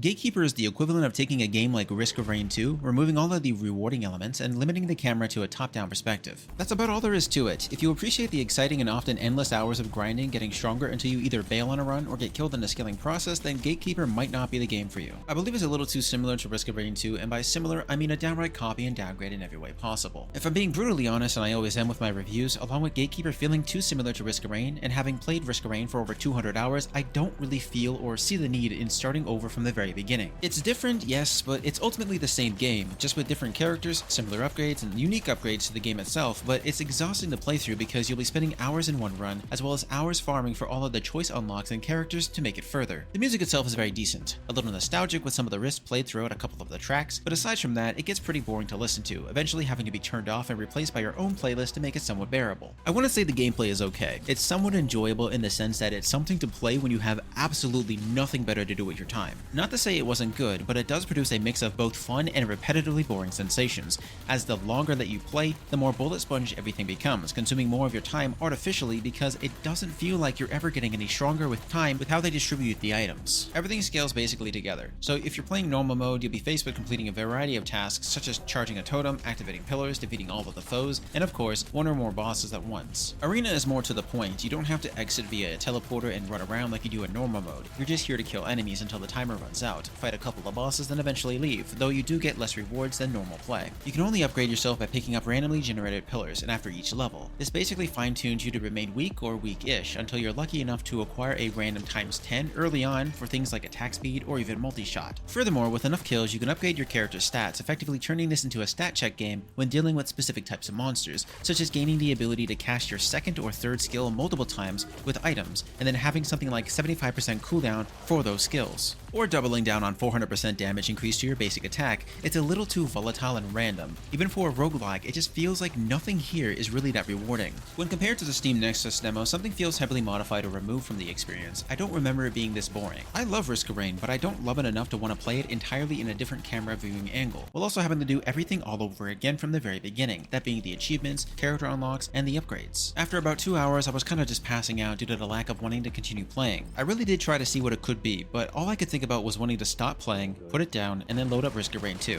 Gatekeeper is the equivalent of taking a game like Risk of Rain 2, removing all of the rewarding elements and limiting the camera to a top-down perspective. That's about all there is to it. If you appreciate the exciting and often endless hours of grinding, getting stronger until you either bail on a run or get killed in the scaling process, then Gatekeeper might not be the game for you. I believe it's a little too similar to Risk of Rain 2, and by similar, I mean a downright copy and downgrade in every way possible. If I'm being brutally honest, and I always am with my reviews, along with Gatekeeper feeling too similar to Risk of Rain, and having played Risk of Rain for over 200 hours, I don't really feel or see the need in starting over from the very beginning. It's different, yes, but it's ultimately the same game, just with different characters, similar upgrades, and unique upgrades to the game itself, but it's exhausting to play through because you'll be spending hours in one run, as well as hours farming for all of the choice unlocks and characters to make it further. The music itself is very decent, a little nostalgic with some of the riffs played throughout a couple of the tracks, but aside from that, it gets pretty boring to listen to, eventually having to be turned off and replaced by your own playlist to make it somewhat bearable. I wouldn't say the gameplay is okay. It's somewhat enjoyable in the sense that it's something to play when you have absolutely nothing better to do with your time. Not to say it wasn't good, but it does produce a mix of both fun and repetitively boring sensations, as the longer that you play, the more bullet sponge everything becomes, consuming more of your time artificially because it doesn't feel like you're ever getting any stronger with time with how they distribute the items. Everything scales basically together, so if you're playing normal mode, you'll be faced with completing a variety of tasks such as charging a totem, activating pillars, defeating all of the foes, and of course, one or more bosses at once. Arena is more to the point. You don't have to exit via a teleporter and run around like you do in normal mode. You're just here to kill enemies until the timer runs out, fight a couple of bosses, then eventually leave, though you do get less rewards than normal play. You can only upgrade yourself by picking up randomly generated pillars, and after each level. This basically fine-tunes you to remain weak or weak-ish until you're lucky enough to acquire a random ×10 early on for things like attack speed or even multi-shot. Furthermore, with enough kills, you can upgrade your character's stats, effectively turning this into a stat check game when dealing with specific types of monsters, such as gaining the ability to cast your second or third skill multiple times with items, and then having something like 75% cooldown for those skills. Or doubling down on 400% damage increase to your basic attack. It's a little too volatile and random. Even for a roguelike, it just feels like nothing here is really that rewarding. When compared to the Steam Nexus demo, something feels heavily modified or removed from the experience. I don't remember it being this boring. I love Risk of Rain, but I don't love it enough to want to play it entirely in a different camera viewing angle, while also having to do everything all over again from the very beginning, that being the achievements, character unlocks, and the upgrades. After about 2 hours, I was kinda just passing out due to the lack of wanting to continue playing. I really did try to see what it could be, but all I could think about was wanting to stop playing, put it down, and then load up Risk of Rain 2.